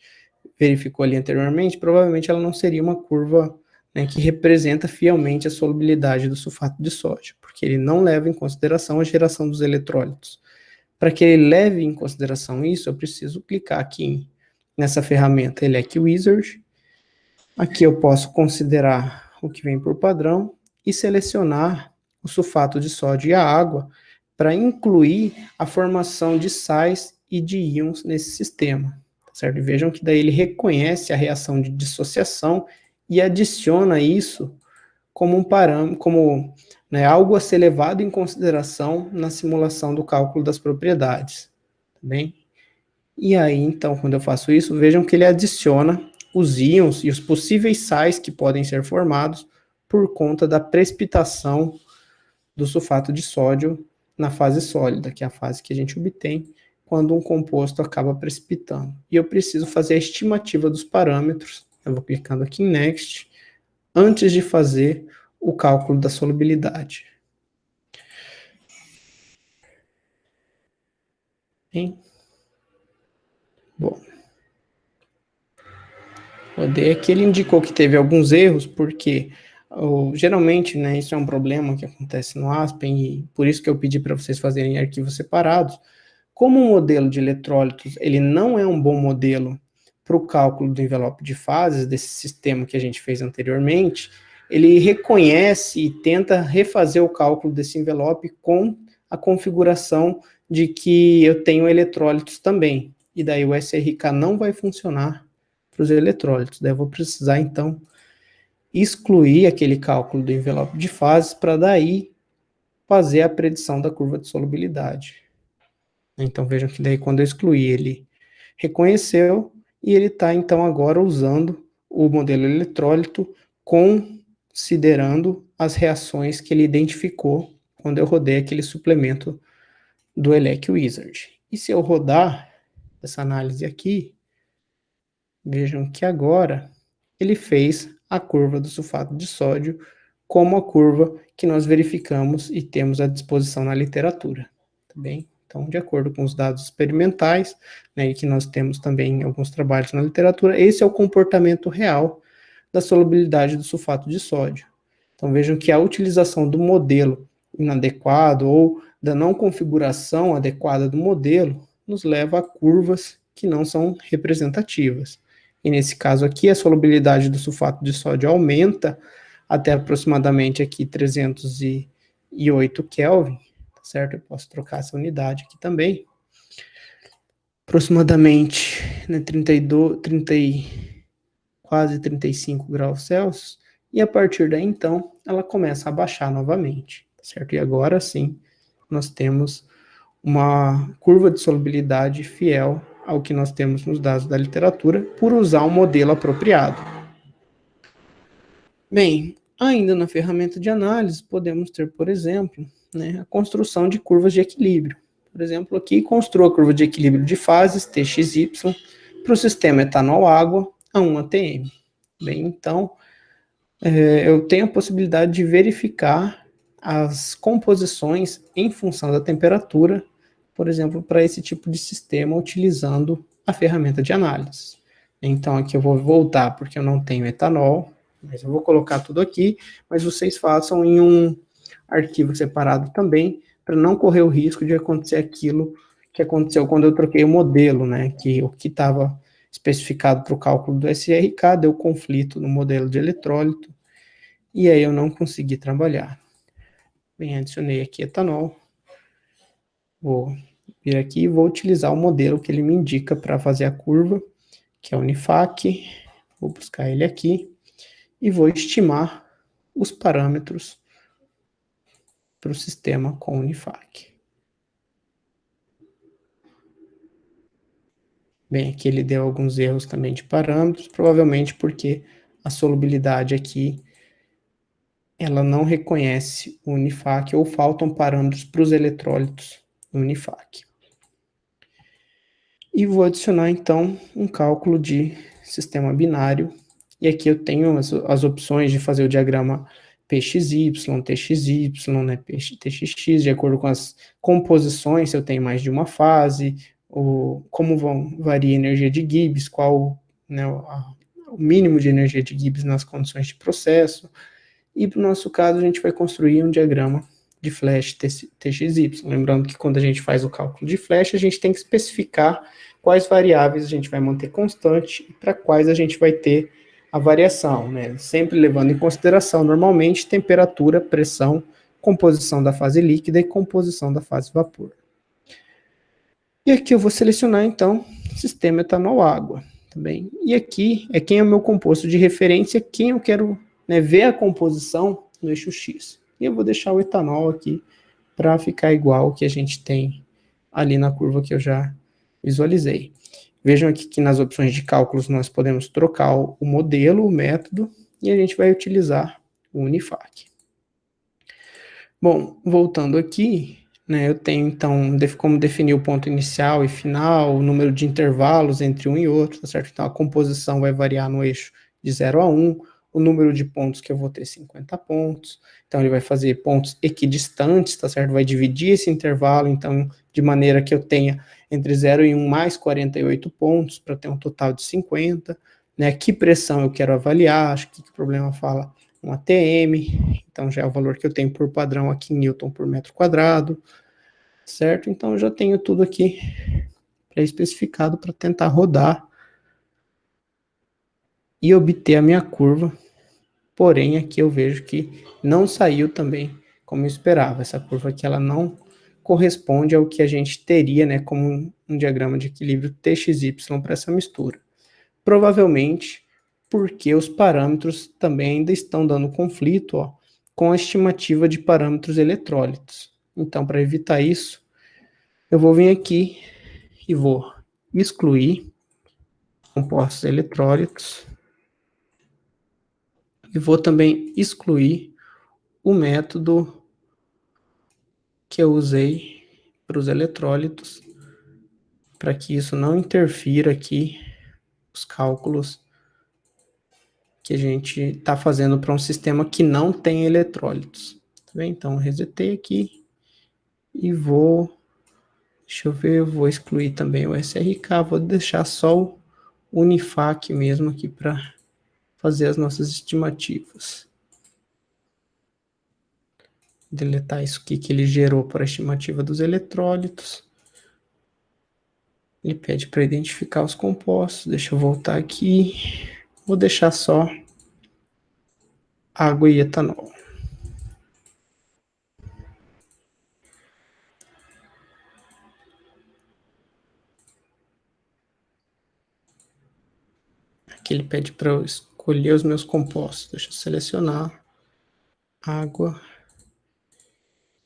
verificou ali anteriormente, provavelmente ela não seria uma curva, né, que representa fielmente a solubilidade do sulfato de sódio, porque ele não leva em consideração a geração dos eletrólitos. Para que ele leve em consideração isso, eu preciso clicar aqui nessa ferramenta Elec Wizard. Aqui eu posso considerar o que vem por padrão e selecionar o sulfato de sódio e a água para incluir a formação de sais e de íons nesse sistema, certo? E vejam que daí ele reconhece a reação de dissociação e adiciona isso como um parâmetro, como, né, algo a ser levado em consideração na simulação do cálculo das propriedades, tá bem? E aí, então, quando eu faço isso, vejam que ele adiciona os íons e os possíveis sais que podem ser formados por conta da precipitação do sulfato de sódio na fase sólida, que é a fase que a gente obtém quando um composto acaba precipitando. E eu preciso fazer a estimativa dos parâmetros. Eu vou clicando aqui em Next, antes de fazer o cálculo da solubilidade. Hein? Bom, rodei aqui, ele indicou que teve alguns erros, porque geralmente, né, isso é um problema que acontece no Aspen, e por isso que eu pedi para vocês fazerem arquivos separados. Como o modelo de eletrólitos ele não é um bom modelo para o cálculo do envelope de fases desse sistema que a gente fez anteriormente, ele reconhece e tenta refazer o cálculo desse envelope com a configuração de que eu tenho eletrólitos também. E daí o SRK não vai funcionar para os eletrólitos. Daí eu vou precisar, então, excluir aquele cálculo do envelope de fases para daí fazer a predição da curva de solubilidade. Então vejam que daí quando eu excluí, ele reconheceu e ele está então agora usando o modelo eletrólito considerando as reações que ele identificou quando eu rodei aquele suplemento do ELEC Wizard. E se eu rodar essa análise aqui, vejam que agora ele fez a curva do sulfato de sódio como a curva que nós verificamos e temos à disposição na literatura, tá bem? Então, de acordo com os dados experimentais, né, e que nós temos também em alguns trabalhos na literatura, esse é o comportamento real da solubilidade do sulfato de sódio. Então, vejam que a utilização do modelo inadequado ou da não configuração adequada do modelo nos leva a curvas que não são representativas. E nesse caso aqui, a solubilidade do sulfato de sódio aumenta até aproximadamente aqui 308 Kelvin, certo? Eu posso trocar essa unidade aqui também. Aproximadamente, né, 32, 30, quase 35 graus Celsius, e a partir daí, então, ela começa a baixar novamente, certo? E agora sim, nós temos uma curva de solubilidade fiel ao que nós temos nos dados da literatura, por usar um modelo apropriado. Bem, ainda na ferramenta de análise, podemos ter, por exemplo, né, a construção de curvas de equilíbrio. Por exemplo, aqui construa a curva de equilíbrio de fases, TXY, para o sistema etanol-água a 1 atm. Bem, então, eu tenho a possibilidade de verificar as composições em função da temperatura, por exemplo, para esse tipo de sistema, utilizando a ferramenta de análise. Então, aqui eu vou voltar, porque eu não tenho etanol, mas eu vou colocar tudo aqui, mas vocês façam em um arquivo separado também, para não correr o risco de acontecer aquilo que aconteceu quando eu troquei o modelo, né, que o que estava especificado para o cálculo do SRK deu conflito no modelo de eletrólito, e aí eu não consegui trabalhar. Bem, adicionei aqui etanol, vou vir aqui e vou utilizar o modelo que ele me indica para fazer a curva, que é o Unifac, vou buscar ele aqui, e vou estimar os parâmetros para o sistema com Unifac. Bem, aqui ele deu alguns erros também de parâmetros, provavelmente porque a solubilidade aqui ela não reconhece o Unifac ou faltam parâmetros para os eletrólitos no Unifac. E vou adicionar então um cálculo de sistema binário, e aqui eu tenho as opções de fazer o diagrama PXY, TXY, né, TXX, de acordo com as composições, se eu tenho mais de uma fase, como varia a energia de Gibbs, qual, né, o mínimo de energia de Gibbs nas condições de processo, e para o nosso caso a gente vai construir um diagrama de flash TXY, lembrando que quando a gente faz o cálculo de flash, a gente tem que especificar quais variáveis a gente vai manter constante e para quais a gente vai ter a variação, né? Sempre levando em consideração, normalmente, temperatura, pressão, composição da fase líquida e composição da fase vapor. E aqui eu vou selecionar, então, sistema etanol-água, tá bem? E aqui é quem é o meu composto de referência, quem eu quero, né, ver a composição no eixo X. E eu vou deixar o etanol aqui para ficar igual ao que a gente tem ali na curva que eu já visualizei. Vejam aqui que nas opções de cálculos nós podemos trocar o modelo, o método, e a gente vai utilizar o Unifac. Bom, voltando aqui, né, eu tenho então como definir o ponto inicial e final, o número de intervalos entre um e outro, tá certo? Então a composição vai variar no eixo de 0 a 1, o número de pontos que eu vou ter 50 pontos. Então, ele vai fazer pontos equidistantes, tá certo? Vai dividir esse intervalo, então, de maneira que eu tenha entre 0 e 1 mais 48 pontos, para ter um total de 50. Né? Que pressão eu quero avaliar, acho que o problema fala um ATM, então já é o valor que eu tenho por padrão aqui em Newton por metro quadrado, certo? Então, eu já tenho tudo aqui pré-especificado para tentar rodar e obter a minha curva. Porém, aqui eu vejo que não saiu também como eu esperava. Essa curva aqui, ela não corresponde ao que a gente teria, né, como um diagrama de equilíbrio TXY para essa mistura. Provavelmente porque os parâmetros também ainda estão dando conflito, ó, com a estimativa de parâmetros eletrólitos. Então, para evitar isso, eu vou vir aqui e vou excluir compostos eletrólitos e vou também excluir o método que eu usei para os eletrólitos, para que isso não interfira aqui os cálculos que a gente está fazendo para um sistema que não tem eletrólitos. Tá bem? Então, resetei aqui e vou, deixa eu ver, vou excluir também o SRK, vou deixar só o Unifac mesmo aqui para fazer as nossas estimativas. Deletar isso aqui que ele gerou para a estimativa dos eletrólitos. Ele pede para identificar os compostos. Deixa eu voltar aqui. Vou deixar só água e etanol. Aqui ele pede para eu escolher os meus compostos. Deixa eu selecionar água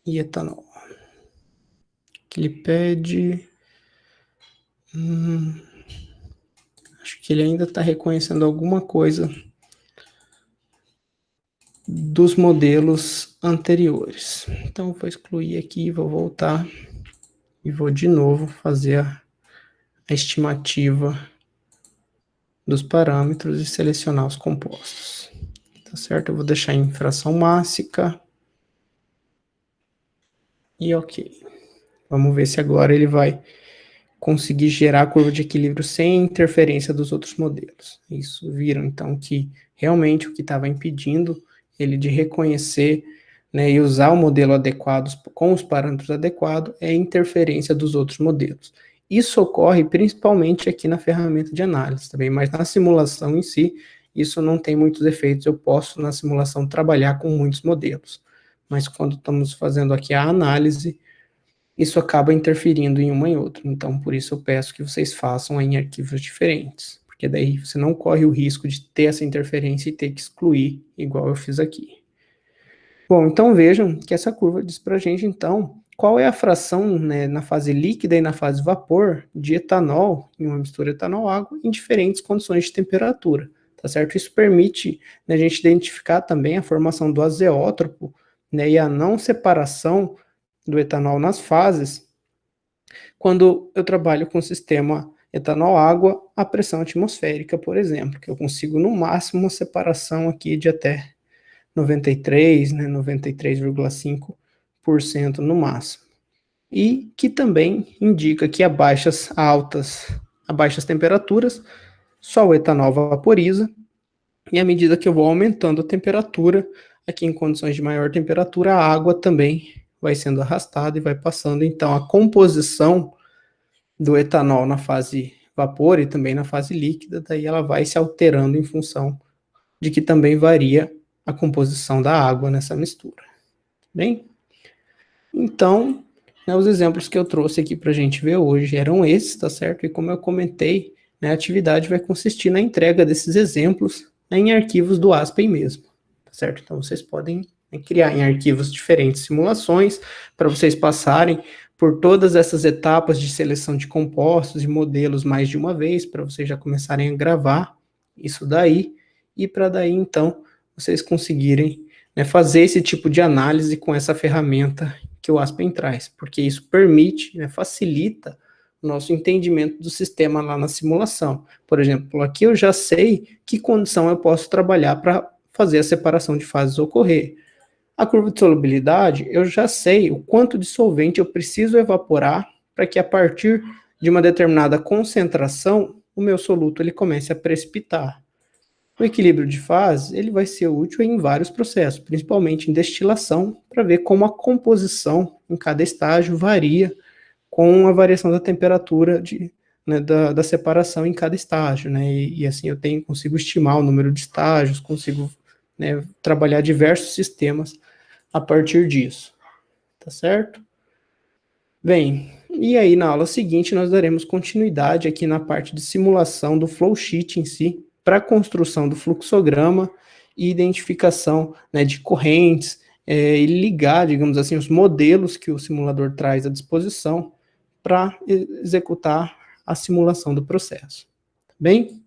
e etanol. Aqui ele pede... acho que ele ainda está reconhecendo alguma coisa dos modelos anteriores. Então, vou excluir aqui, vou voltar e vou de novo fazer a estimativa dos parâmetros e selecionar os compostos. Tá certo? Eu vou deixar em fração mássica. E ok. Vamos ver se agora ele vai conseguir gerar a curva de equilíbrio sem interferência dos outros modelos. Isso, viram então que realmente o que estava impedindo ele de reconhecer, né, e usar o modelo adequado com os parâmetros adequados é a interferência dos outros modelos. Isso ocorre principalmente aqui na ferramenta de análise também, mas na simulação em si, isso não tem muitos efeitos. Eu posso, na simulação, trabalhar com muitos modelos, mas quando estamos fazendo aqui a análise, isso acaba interferindo em uma e outra. Então, por isso eu peço que vocês façam em arquivos diferentes, porque daí você não corre o risco de ter essa interferência e ter que excluir, igual eu fiz aqui. Bom, então vejam que essa curva diz para a gente, então, qual é a fração, né, na fase líquida e na fase vapor de etanol, em uma mistura etanol-água, em diferentes condições de temperatura, tá certo? Isso permite, né, a gente identificar também a formação do azeótropo, né, e a não separação do etanol nas fases, quando eu trabalho com o sistema etanol-água a pressão atmosférica, por exemplo, que eu consigo no máximo uma separação aqui de até 93, né, 93,5% no máximo. E que também indica que a baixas temperaturas, só o etanol vaporiza, e à medida que eu vou aumentando a temperatura, aqui em condições de maior temperatura, a água também vai sendo arrastada e vai passando. Então, a composição do etanol na fase vapor e também na fase líquida, daí ela vai se alterando em função de que também varia a composição da água nessa mistura. Bem, então, né, os exemplos que eu trouxe aqui para a gente ver hoje eram esses, tá certo? E como eu comentei, né, a atividade vai consistir na entrega desses exemplos, né, em arquivos do Aspen mesmo, tá certo? Então, vocês podem, né, criar em arquivos diferentes simulações para vocês passarem por todas essas etapas de seleção de compostos e modelos mais de uma vez, para vocês já começarem a gravar isso daí, e para daí, então, vocês conseguirem, né, fazer esse tipo de análise com essa ferramenta que o Aspen traz, porque isso permite, né, facilita o nosso entendimento do sistema lá na simulação. Por exemplo, aqui eu já sei que condição eu posso trabalhar para fazer a separação de fases ocorrer. A curva de solubilidade, eu já sei o quanto de solvente eu preciso evaporar para que a partir de uma determinada concentração, o meu soluto ele comece a precipitar. O equilíbrio de fase ele vai ser útil em vários processos, principalmente em destilação, para ver como a composição em cada estágio varia com a variação da temperatura da separação em cada estágio, né? E assim eu consigo estimar o número de estágios, consigo, né, trabalhar diversos sistemas a partir disso, tá certo? Bem, e aí na aula seguinte nós daremos continuidade aqui na parte de simulação do flowsheet em si, para a construção do fluxograma e identificação, né, de correntes, e ligar, digamos assim, os modelos que o simulador traz à disposição para executar a simulação do processo. Tá bem?